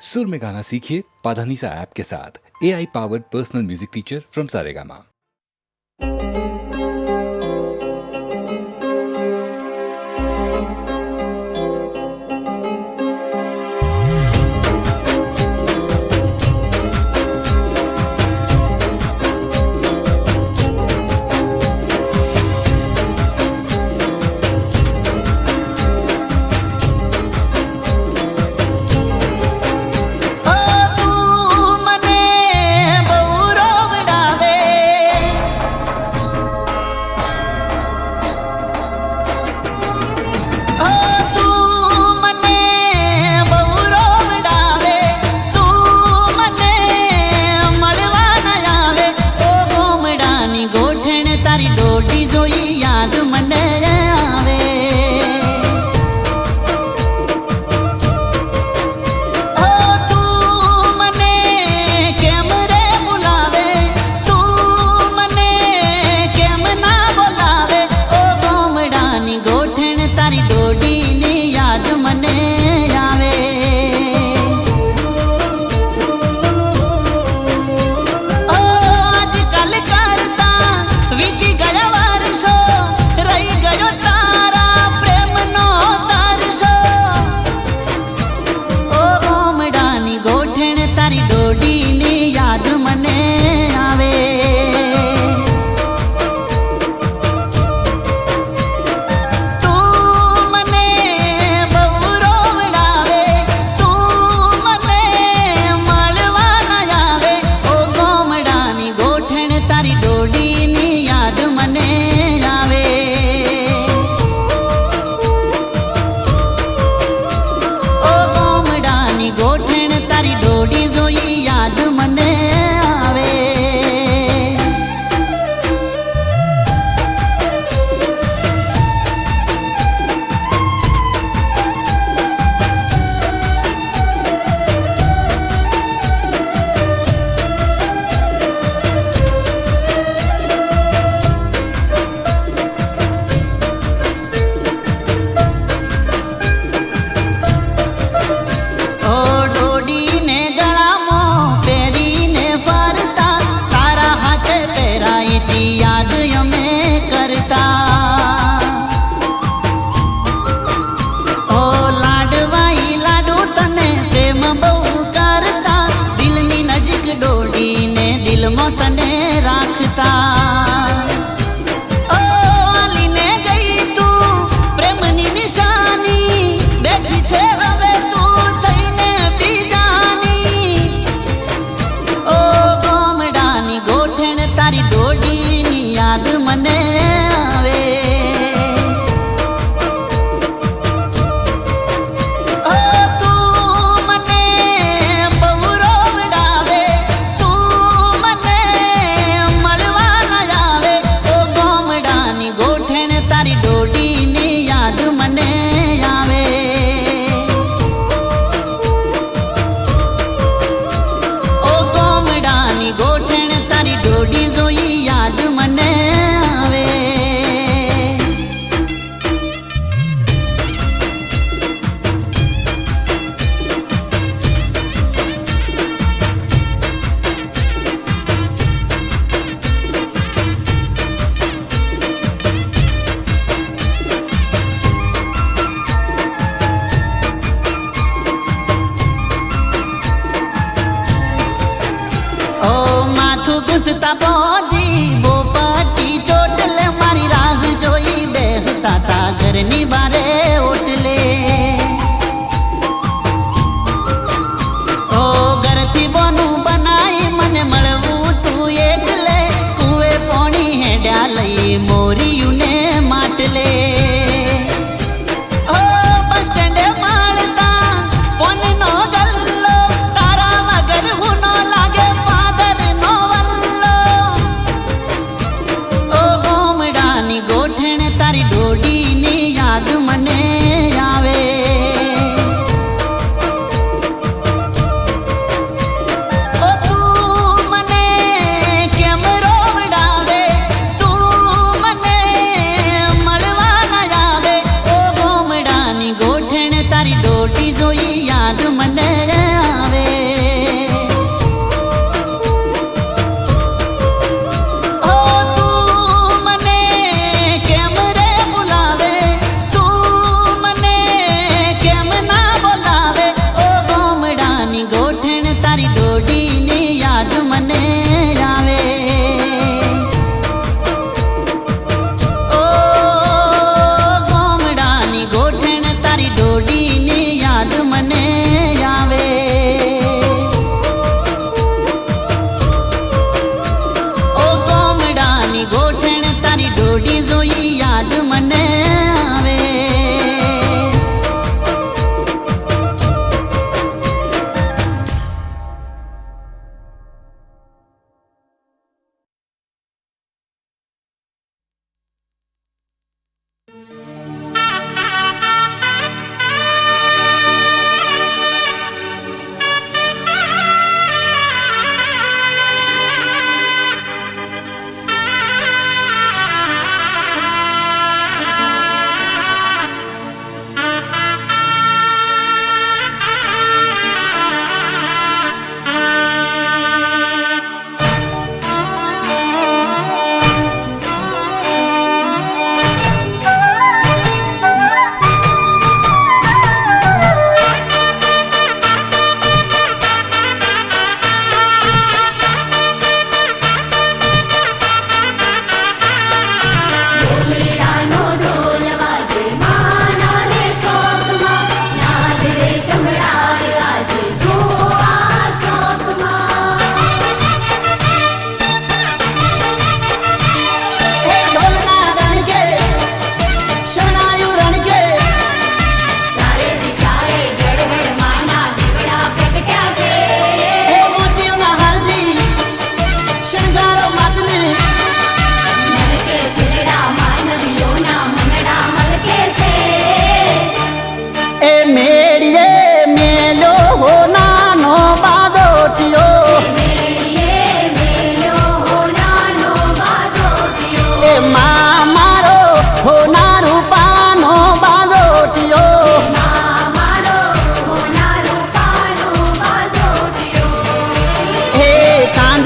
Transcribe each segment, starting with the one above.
सुर में गाना सीखिए पाधानीसा ऐप के साथ AI powered personal music teacher from Saregama.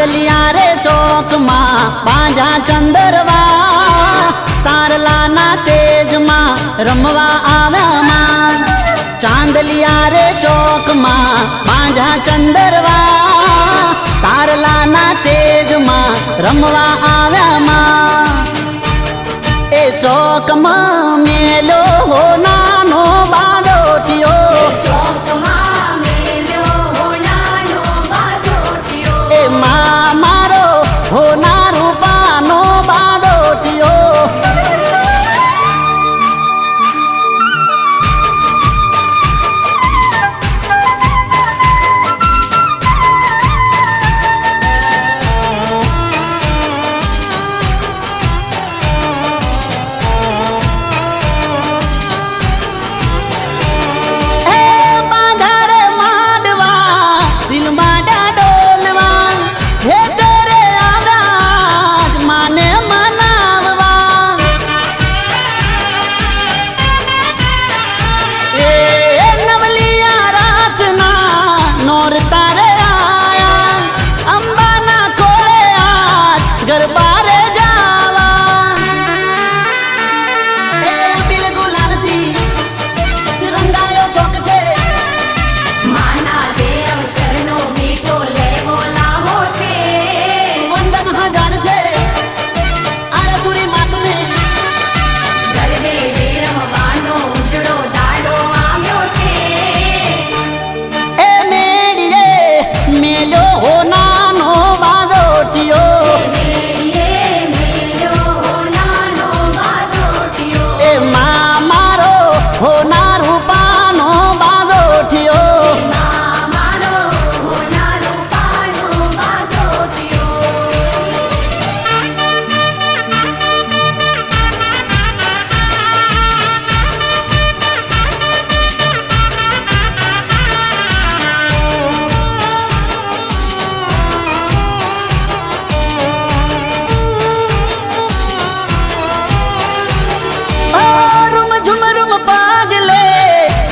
ચાંદલિયા રે ચોકમાં પાંજા ચંદરવા તારલાના તેજમાં રમવા આવ્યા માં ચાંદલિયા રે ચોકમાં પાંજા ચંદરવા તારલાના તેજમાં રમવા આવ્યા માં એ ચોકમાં મેલો હો નાનો બાળોટિયો એ માં મારો હો ના રૂપાનો બાળોટિયો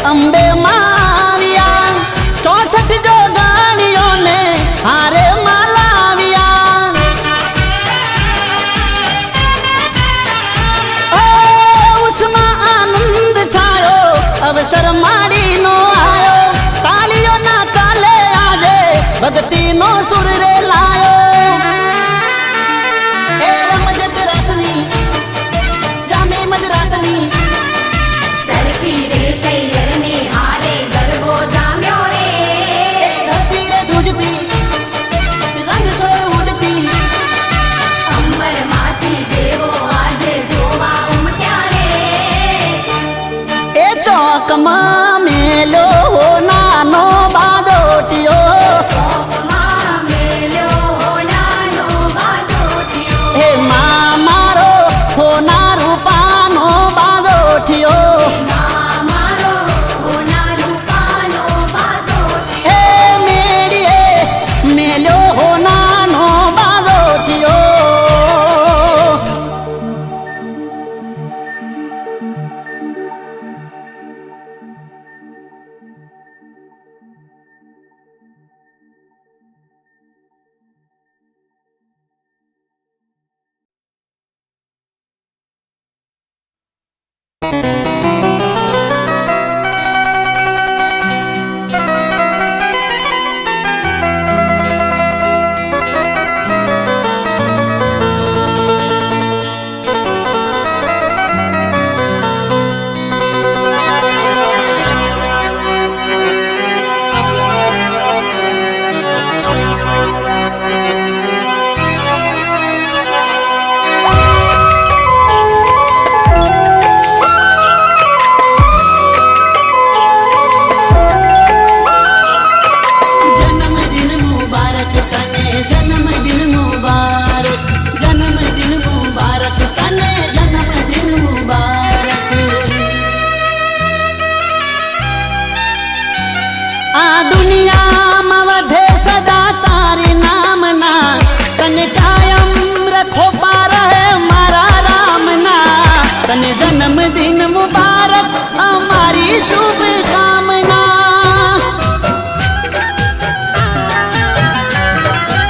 અંબે માવિયા 64 જો ગાણીઓને હારે માલાવ્યા ઉસમાં આનંદ છાયો અવસર માડીનો આયો તાલીઓના તાલે આજે ભક્તિનો સુર રે લાયો એ રમજટ રાસની જામે મજરાતની સરખી રે શૈયરને હારે ગરબો જામ્યો રે ધરતી રે ધ્રુજતી રંગ છોડ ઉડતી અંબરમાંથી દેવો આજે જોવા ઉમટ્યા રે એ ચોકમાં મેલો નાનો બાદોટિયો ચોકમાં મેલ્યો નાનો બાજોટિયો હે માં મારો હોના રૂપાનો બાદોટિયો મારો હોના રૂપાનો બાજોટિયો હે મેડીએ મેલ્યો નાનો બાદોટિયો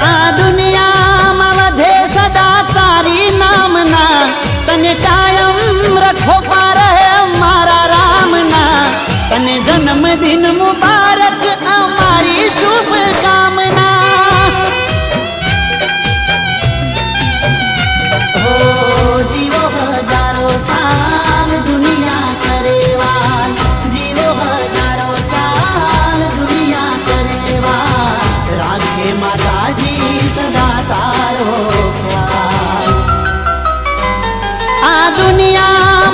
આ દુનિયા रखो पार है मारा राम ना तने जन्मदिन मुबारक हमारी शुभ कामना हो जीवो हजारो साल दुनिया करेवान जीवो हजारो साल दुनिया करेवान राखे माताजी सदा तारो ख्याल आ दुनिया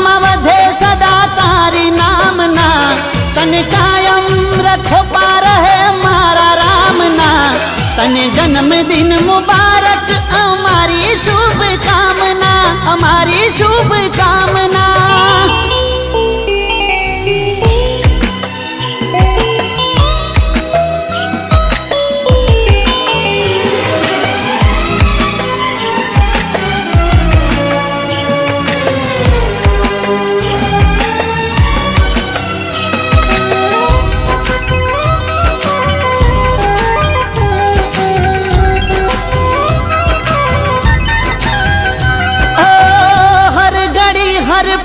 में वधे सदा तारी नामना तने कायम रखो पार है मारा रामना तने जन्मदिन मुबारक हमारी शुभ कामना हमारी शुभ कामना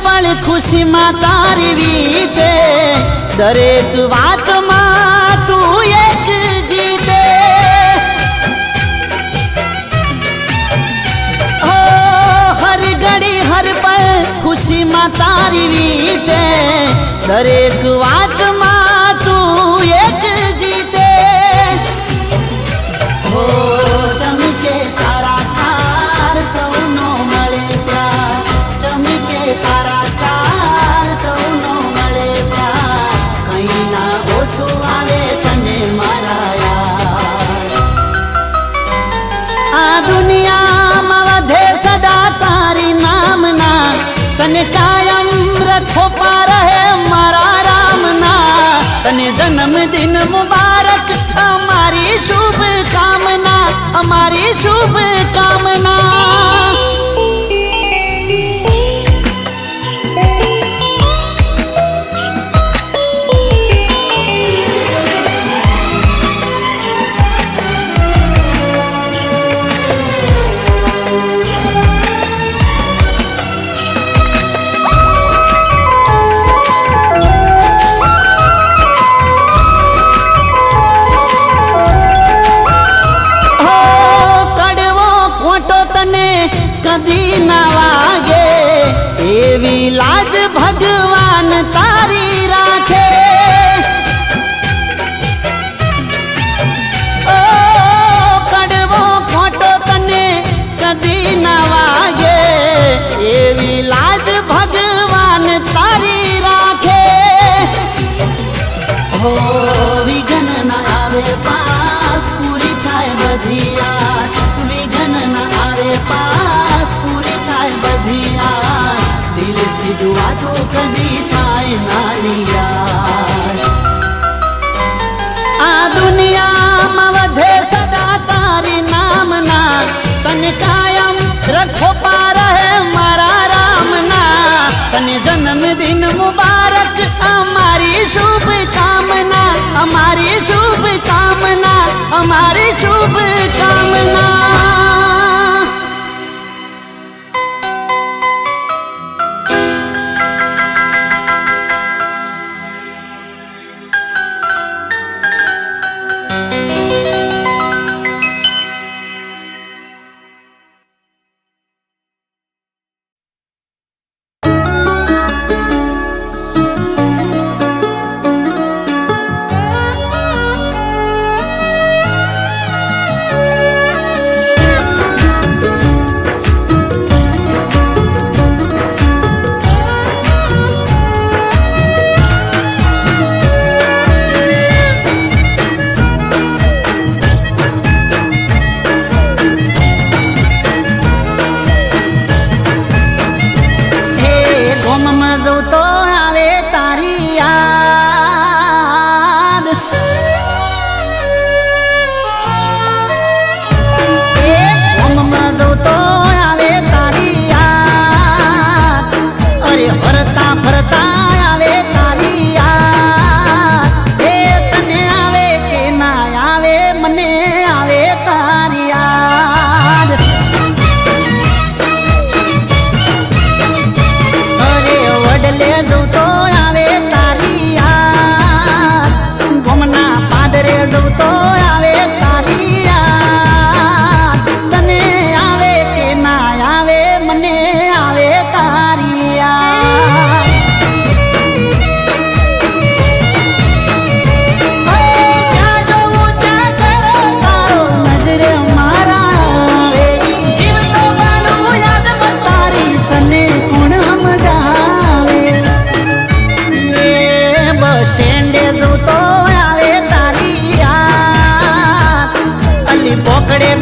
पल खुशी मां तारी वीते दरेक बात मां तू एक जीते हो हर घड़ी हर पल खुशी मां तारी वीते दरेक बात मां तू एक जीते हो चमके तारा स्टार सौनो मळे प्यार चमके तारा स्टार सौनो मळे प्यार कहीं ना ओछो आवे तने मारा यार आ दुनिया में वधे सदा तारी नामना तने कायम रखो पार है मारा रामना तने जन्मदिन मुबारक हमारी शुभ कामना हमारी शुभ कामना कभी ना वागे एवी लाज भगवान तारी राखे ओ कड़वो खोटो तने कभी ना वागे एवी लाज भगवान तारी राखे हो विघन ना आवे पास पूरी थाय बधी आस विघन ना आवे पास पूरी थाय बधी आस दिल की दुआ तो कभी थाय नालिया आ दुनिया में वधे सदा तारी नामना तने कायम रखो पार है मारा रामना तने जन्मदिन मुबारक हमारी शुभ कामना हमारी शुभ कामना हमारी शुभ कामना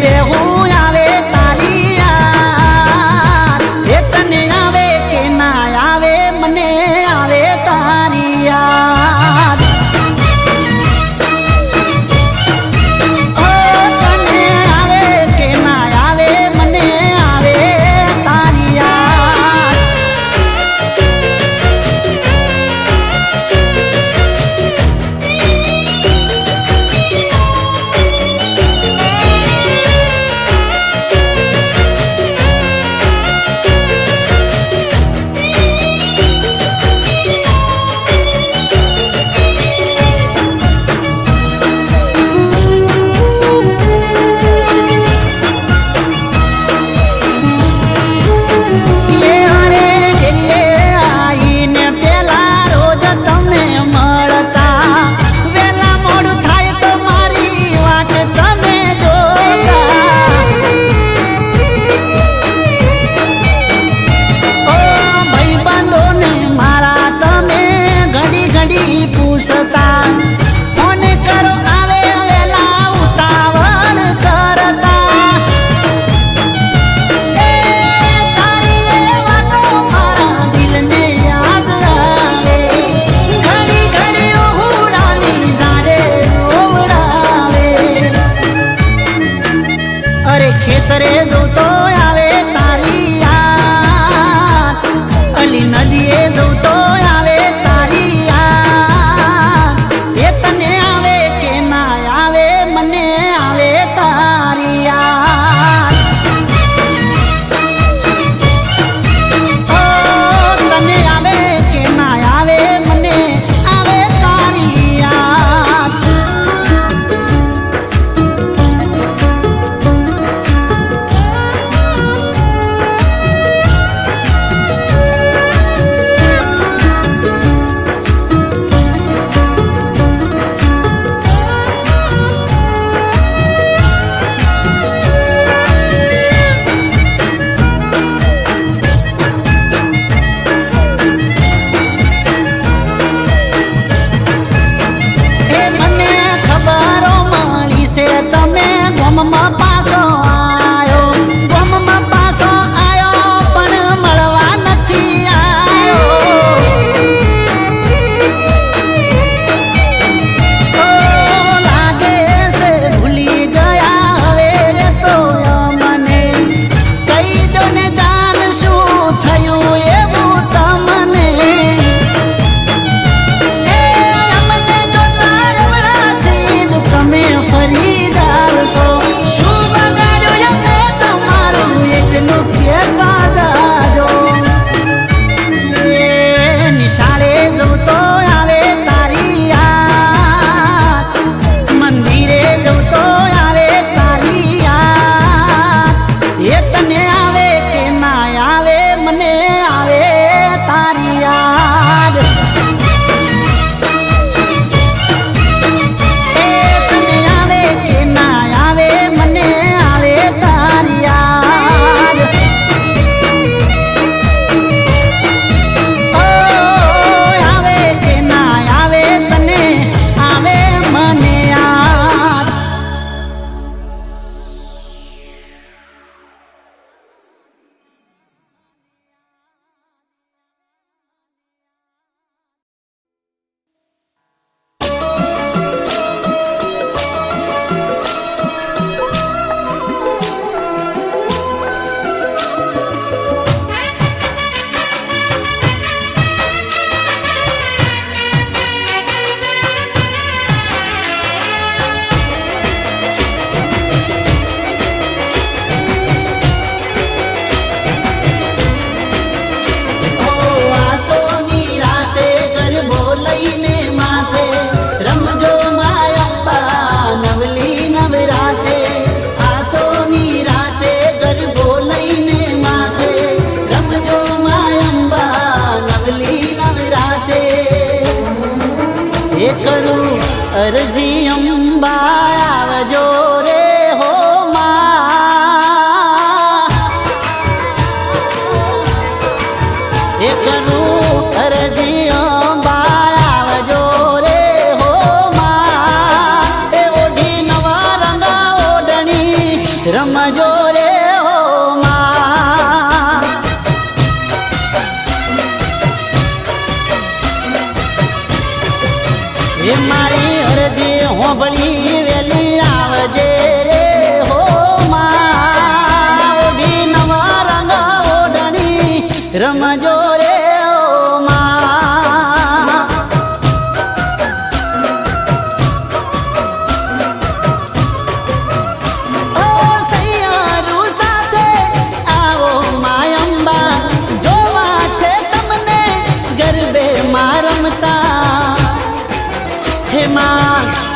બેહું આવે તારી યાદ એ તને આવે કે ના આવે મને આવે તારી યાદ ઓ તને આવે કે ના આવે મને આવે તારી યાદ ખેતરે જોતો આવે તારી યાદ અલી નદીએ જોતો આવે તારી યાદ એ તને આવે કે ના આવે મને આવે તારી યાદ ઓ તને આવે કે ના આવે મને આવે તારી યાદ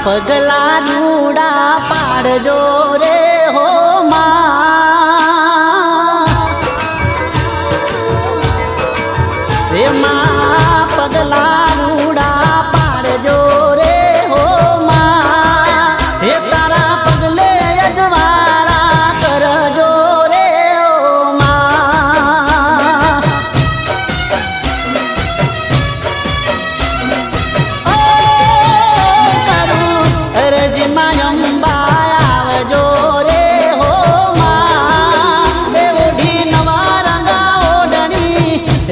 પગલા રૂડા પાડજો રે હો માં રે માં પગલા રૂડા પાડજો રે હો માં હે તારા પગલે અજવાળા કરજો રે હો માં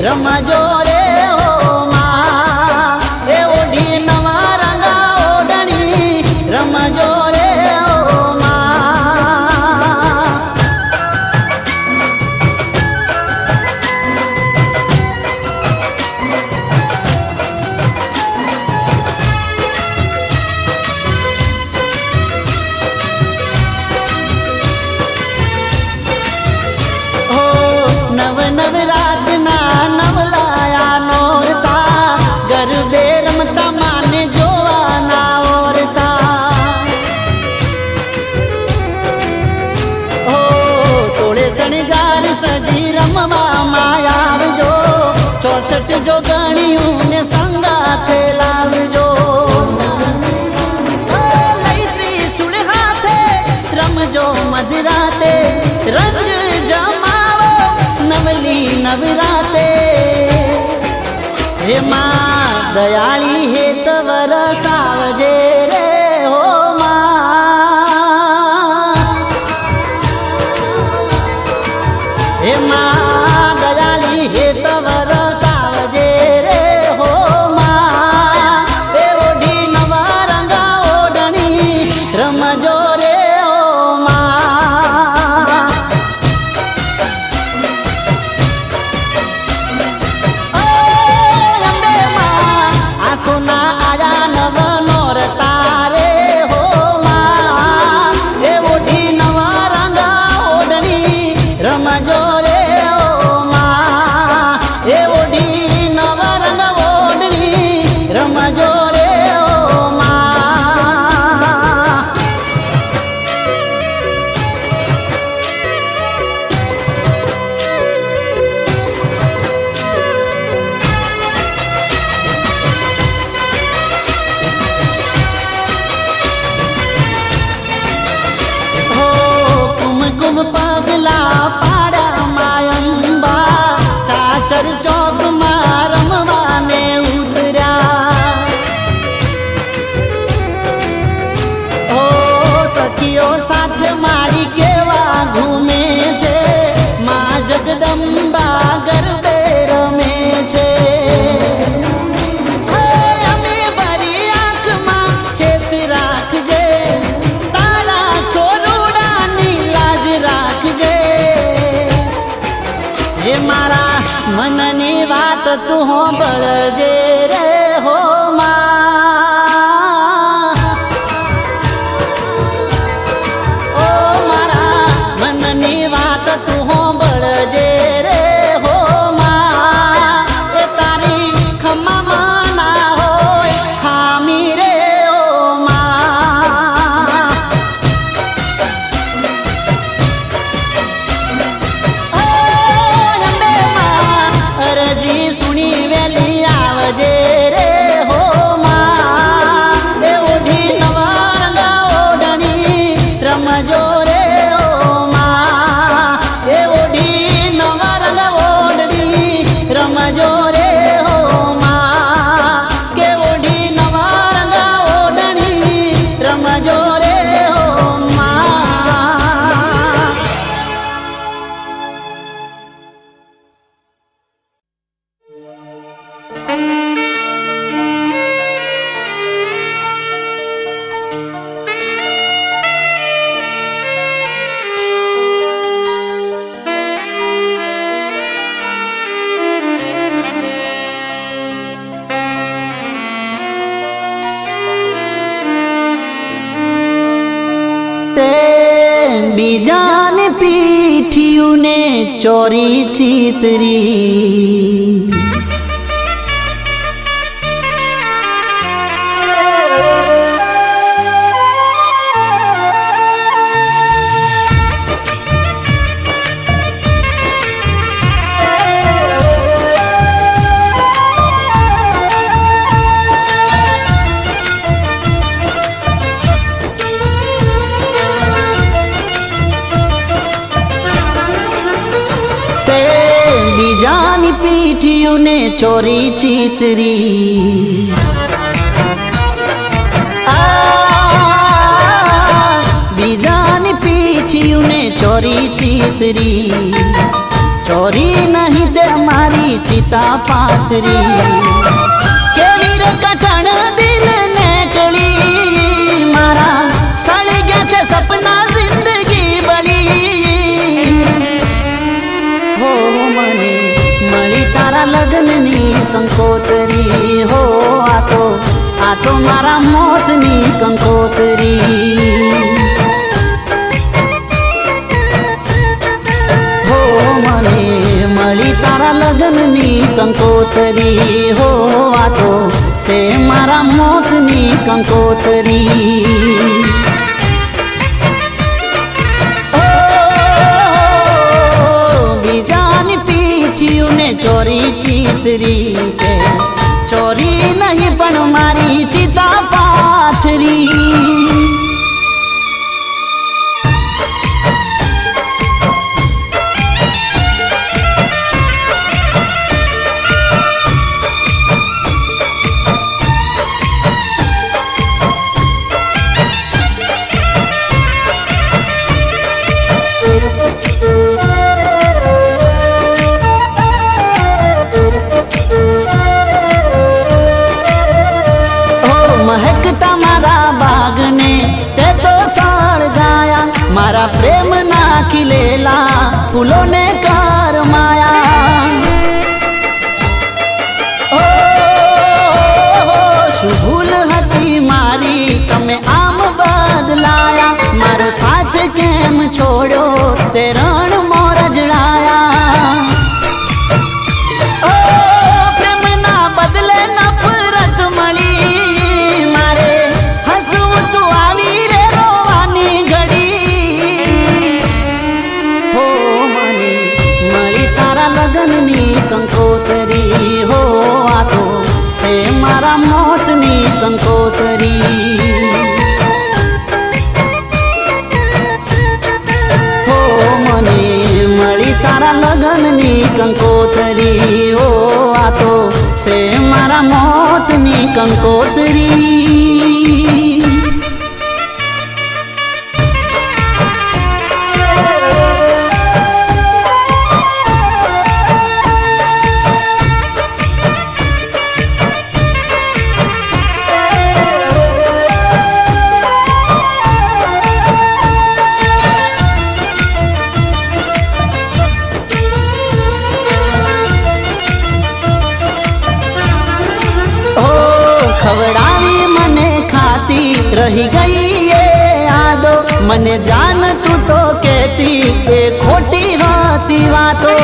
રમજો રે હો માં એ ઓઢી નવા રંગા ઓઢણી રમજો રે હો માં હો નવ નવ રાતના નવલાયા નોરતા ગરબે રમતા માને જોવાના ઓરતા હો સોળે શણગાર સજી રમવા આવજો 64 જો ગણ્યું ને સંગાથે લાવજો લઈ ત્રિશુળ હાથે રમજો મધરાતે રંગ જમાવો નવલી નવરાતે હે માં દયાળી હેત વરસાવજે રે હો માં હે માં દયાળી હેત વરસાવજે રે હો માં એ ઓઢી નવા રંગા ઓઢણી રમજો રે હો માં સોના આયા નવ નોરતા રે હો માં એ ઓઢી નવા રંગા ઓઢણી રમજો રે હો માં એ ઓઢી નવા રંગા ઓઢણી રમજો રે હો માં કુમકુમ પગલા પાડા માયંબા ચાચર ચોકમાં રમવાને ઉતર્યા હો સખીઓ સાથે મારી કેવા ઘૂમે છે માં જગદંબા ગરબે રમે છે અમે ભરી આંખમાં હેત રાખજે તારા છોરુડાની લાજ રાખજે હે મારા મનની વાત તું હોંભળજે રે હો માં ઓ મારા મનની વાત તું હોંભળજે રે હો માં એ તારી ખમામાં ના હોય ખામી રે હો માં અરજી સુણી વેલી આવજે રે હો માં એ ઓઢી નવા રંગા ઓઢણી રમજો રે હો માં એ ઓઢી નવા રંગા ઓઢણી રમજો રે હો માં કે ઓઢી નવા રંગા ઓઢણી રમજો રે હો માં બીજાને પીઠિયું ને ચોરી ચીતરી પીઠિયું ને ચોરી ચીતરી બીજાની પીઠિયું ને ચોરી ચીતરી ચોરી નહીં તે મારી ચિતા પાતરી કેવી રે કઠણ દિલ ને કળી મારા સળી ગયા છે સપના જિંદગી બળી હો મને મળી તારા લગ્નની કંકોતરી હો આ તો મારા મોતની કંકોતરી હો મને મળી તારા લગ્નની કંકોતરી હો આ તો છે મારા મોતની કંકોતરી બીજાની પીઠિયું ને ચોરી ચીતરી છે ચોરી નહીં પણ મારી ચિતા પાથરી મારા પ્રેમ ના ખીલેલા ફૂલોને કર માયા શું ભૂલ હતી મારી તમે આમ બદલાયા મારો સાથ કેમ છોડ્યો તે રણ મોર જડાયા પ્રેમના બદલે નફરત મળી મારે હસવું તું આવી રે રોવાની ઘડી હો મને મળી તારા લગ્નની કંકોતરી હો આ તો છે મારા મોતની કંકોતરી હો મને મળી તારા લગ્નની કંકોતરી હો આ તો છે મારા મોતની કંકોતરી ખવડાવી મને ખાતી રહી ગઈ એ યાદો મને જાન તું તો કહેતી એ ખોટી હતી વાતો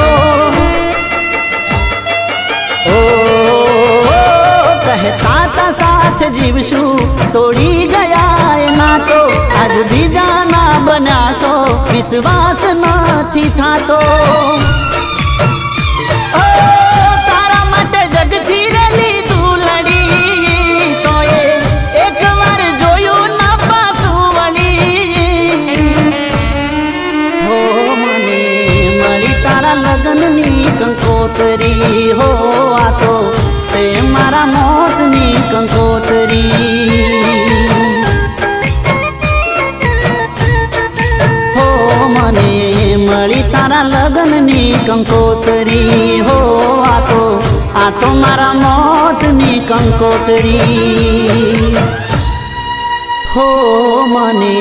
કહેતા તા સાથ જીવશું તોડી ગયા એ નાતો આજ બીજાના બનાસો વિશ્વાસ નથી થાતો તારા માટે જગથી રેલી તું લડી તો એક વાર જોયું ના પાછું વળી હો મને મળી તારા લગ્નની કંકોતરી હો આ તો છે મારા મોતની કંકોતરી હો મને મળી તારા લગ્નની કંકોતરી હો આ તો મારા મોતની કંકોતરી હો મને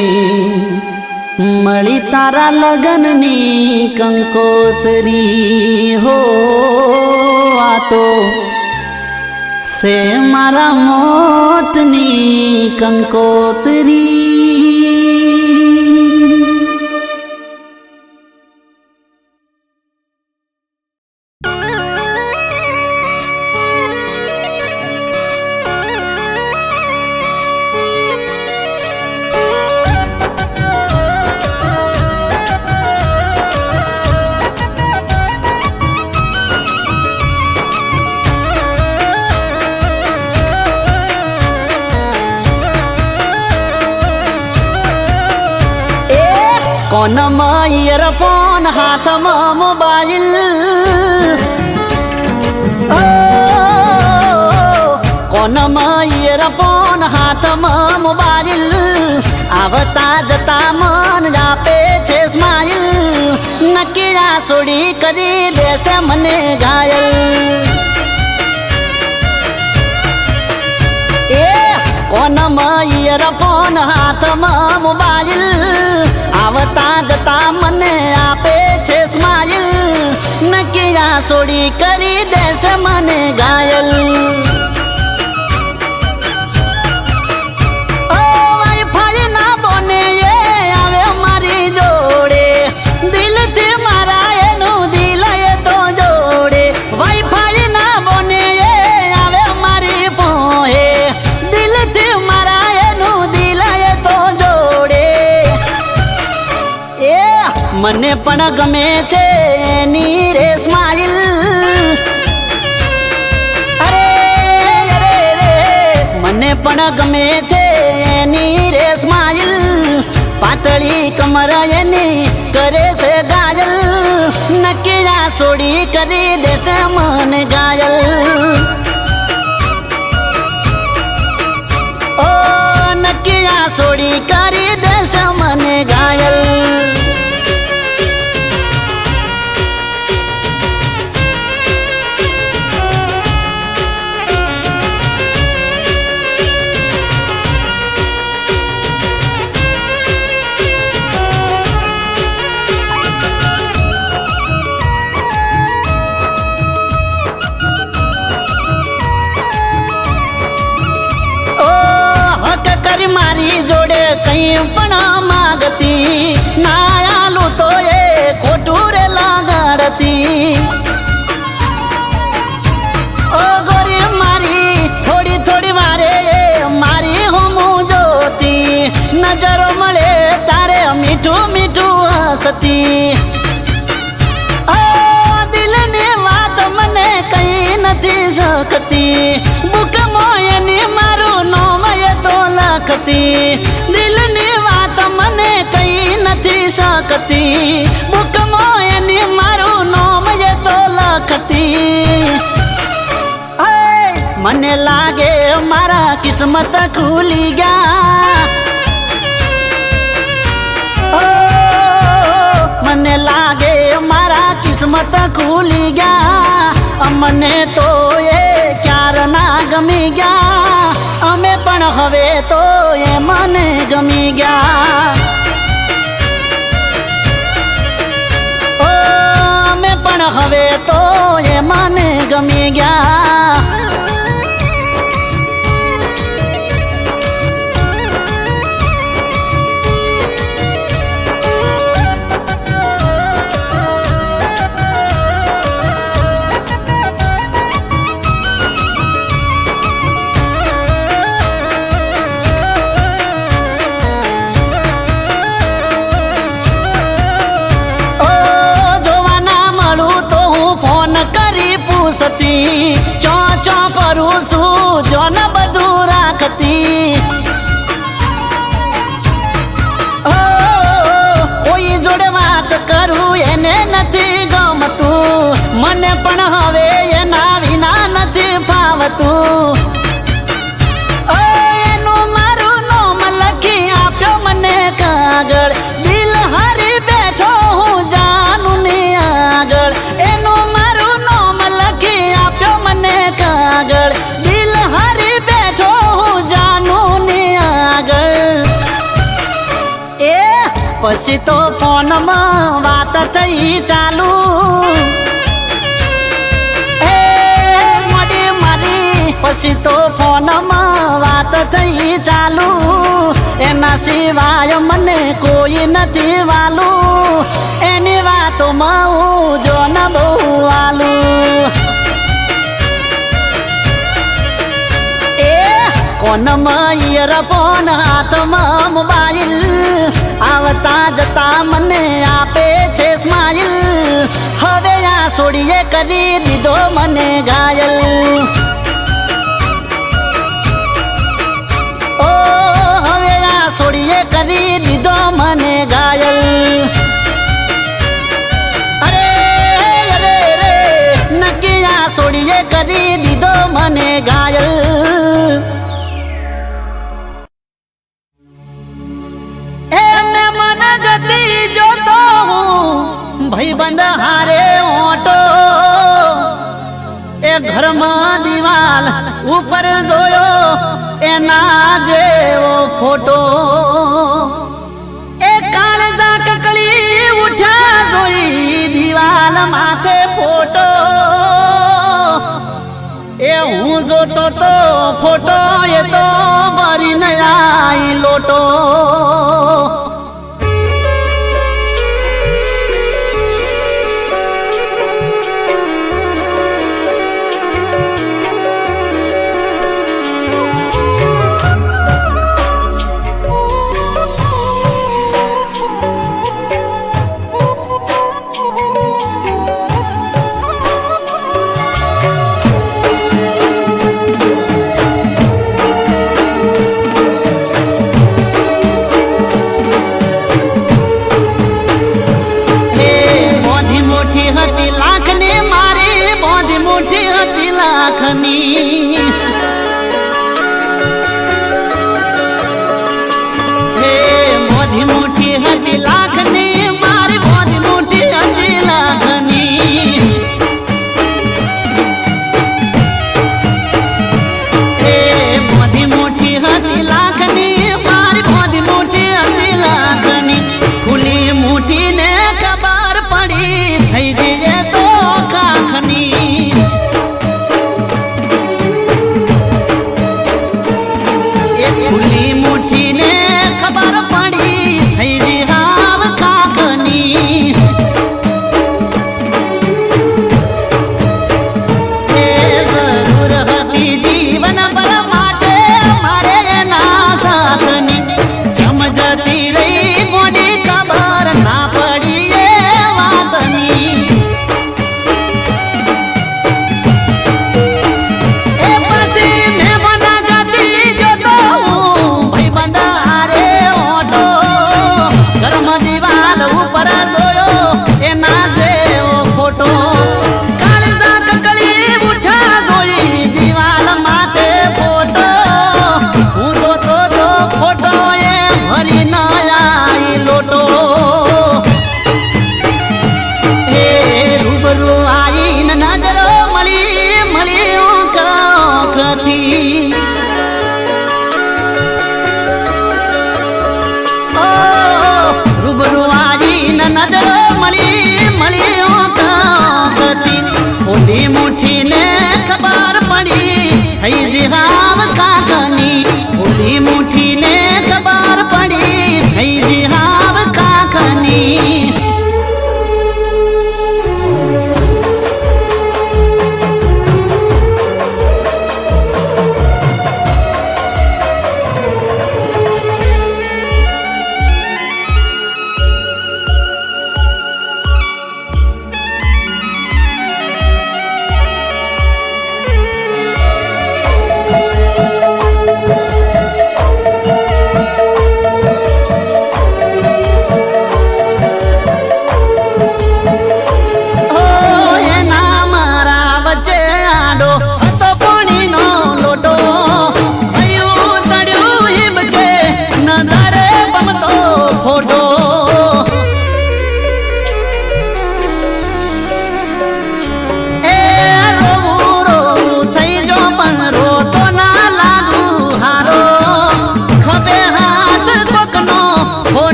મળી તારા લગ્નની કંકોતરી હો આ તો છે મારા મોતની કંકોતરી કોનમાં ઇયરફોન હાથમાં મોબાઈલ કોનમાં ઇયરફોન હાથમાં મોબાઈલ આવતા જતા મન આપે છે સ્માઈલ નક્કી આ સોડી કરી દેશે મને ઘાયલ એ કોનમાં ઇયરફોન હાથમાં મોબાઈલ આવતા જતા મને આપે છે સ્માઈલ નક્કી આ સોડી કરી દેશે મને ઘાયલ મને પણ ગમે છે એની રે સ્માઈલ અરે અરે રે મને પણ ગમે છે એની રે સ્માઈલ પાતળી કમર એની કરે છે ઘાયલ નક્કી આ સોડી કરી દેશે મને ઘાયલ ઓ નક્કી આ સોડી કરી દેશે મને ઘાયલ મારી જોડે કઈ પણ માગતી ના આલું તો એ ખોટું રે લાગાડતી ઓ ગોરી મારી થોડી થોડી વારે મારી હું જોતી નજરો મળે તારે મીઠું મીઠું હસતી દિલની વાત મને કઈ નથી શકતી બુક મોયની મારું નામ તો લખતી દિલની વાત મને કઈ નથી શકતી બુક મોયની મારું નામ તો લખતી મને લાગે મારા કિસ્મત ખુલી ગયા મને લાગે મારા કિસ્મત ખુલી ગયા મને તો એ ક્યાર ના ગમી ગયા અમે પણ હવે તો એ મને ગમી ગયા ઓ અમે પણ હવે તો એ મને ગમી ગયા ચો ચો કરું છું જોન બધું રાખતી કોઈ જોડે વાત કરું એને નથી ગમતું મને પણ હવે એના વિના નથી ફાવતું એનું મારું નામ લખી આપ્યો મને કાગળ દિલ હારી બેઠો હું જાનું ની આગળ એનું મારું નામ લખી આપ્યો મને કાગળ દિલ હારી બેઠો હું જાનું ની આગળ એ પછી તો ફોનમાં વાત થઈ ચાલુ પછી તો ફોનમાં વાત થઈ ચાલુ એના સિવાય મને કોઈ નથી વાલું એની વાતોમાં હું જો ન બહુ વાલું એ કોનમાં ઇયરફોન હાથમાં મોબાઈલ આવતા જતા મને આપે છે સ્માઈલ હવે આ છોડીએ કરી દીધો મને ઘાયલ છોડીએ કરી દીધો મને ઘાયલ અરે અરે રે નક્કી આ છોડીએ કરી ભાઈબંધ હારે ઓટો એ ઘરમાં દિવાલ ઉપર જોયો એના જેવો ફોટો એ કાળજા કકળી ઉઠ્યા જોઈ દિવાલ માથે ફોટો એ હું જોતો તો ફોટો એ તો ભરીને આઈ લોટો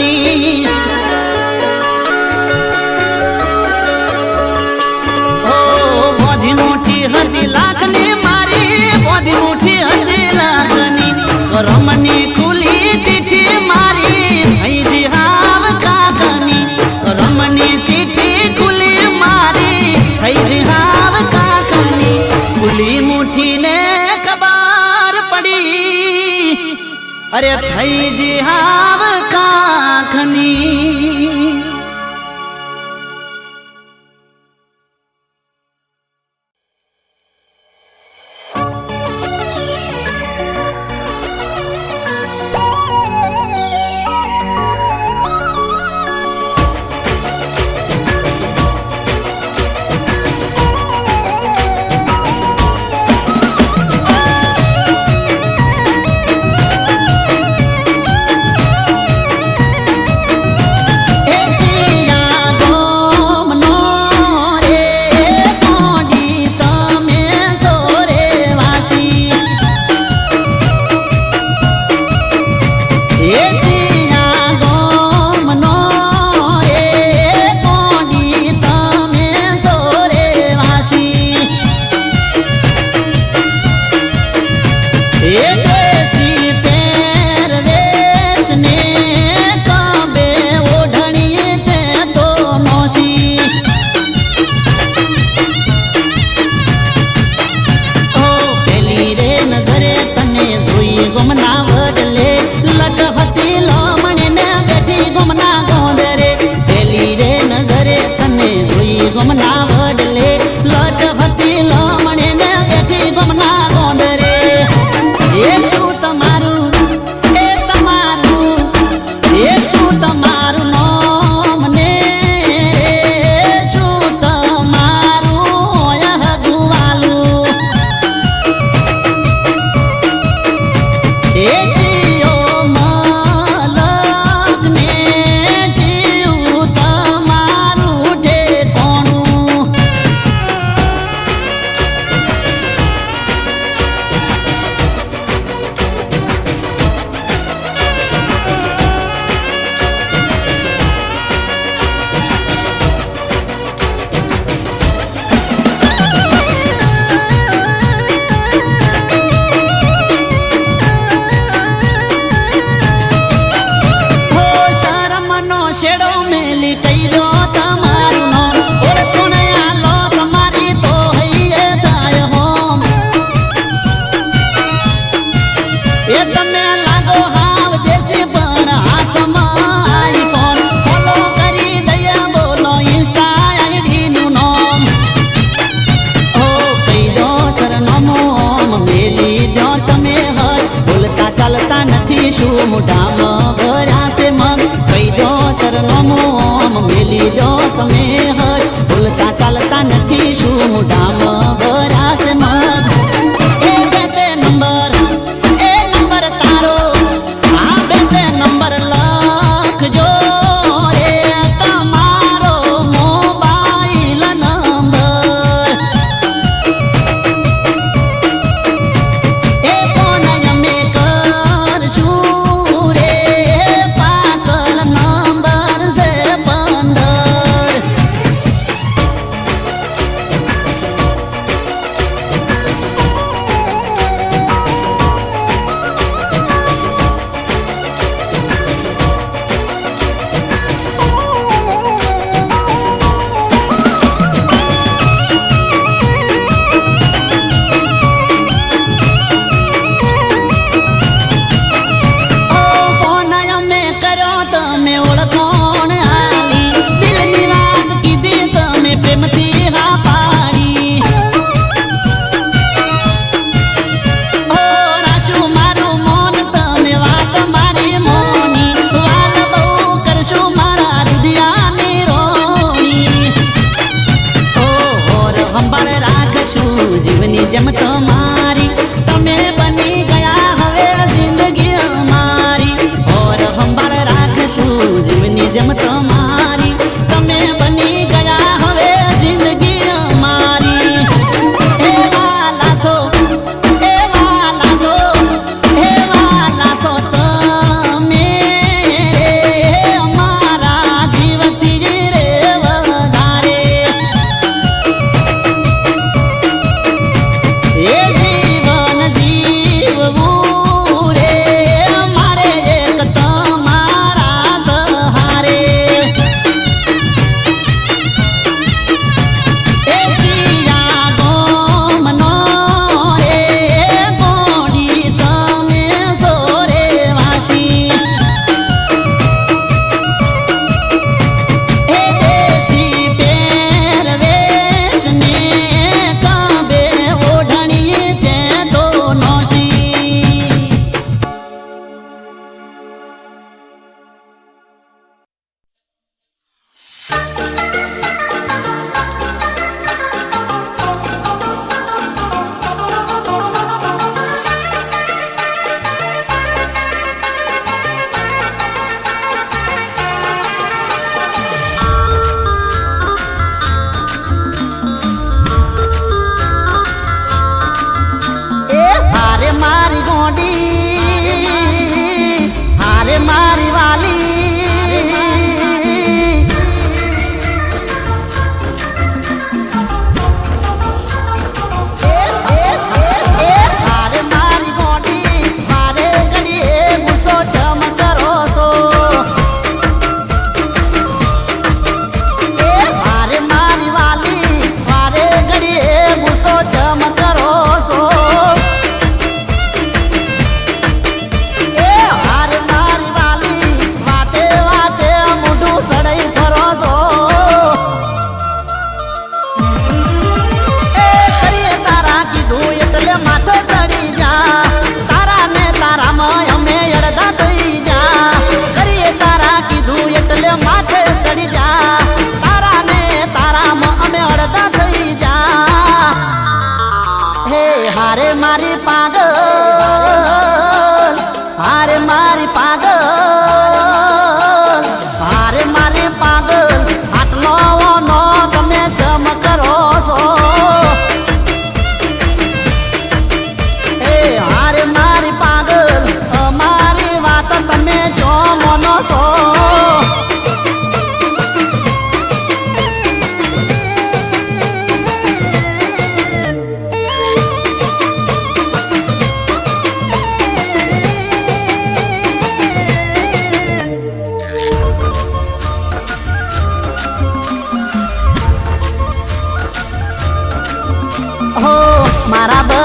કાકની ઓ બોધી મોટી હતી લાખની મારી બોધી મોટી હતી લાખની રમની ખુલી ચીઠી મારી થઈ જી હાવ કાકની રમની ચીઠી ખુલી મારી થઈ જી હાવ કાકની ખુલી મુઠીને ખબર પડી અરે થઈ જી હાવ કાકની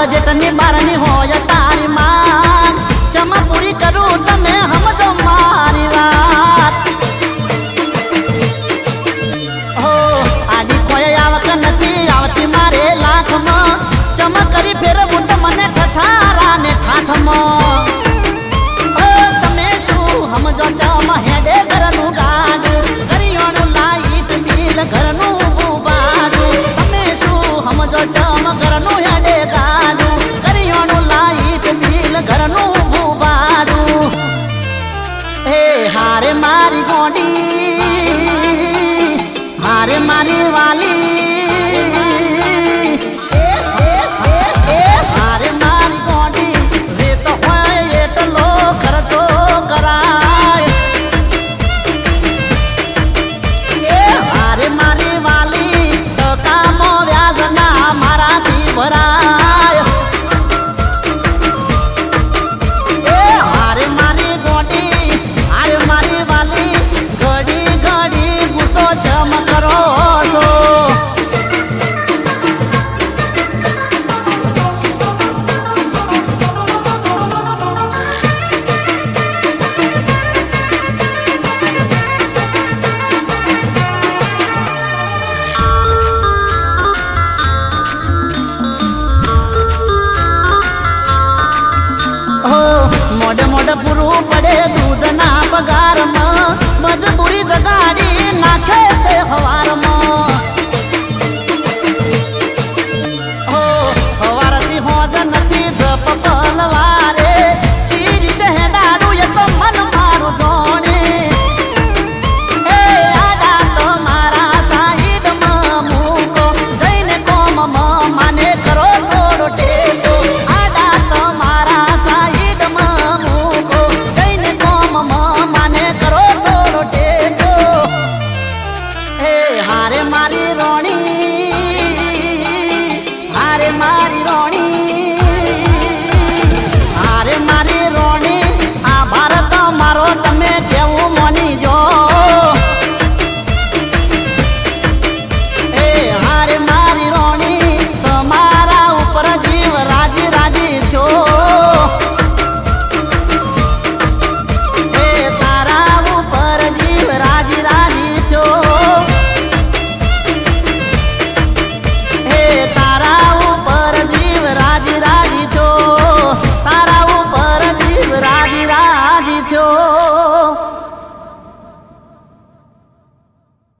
જેટની બારની હોય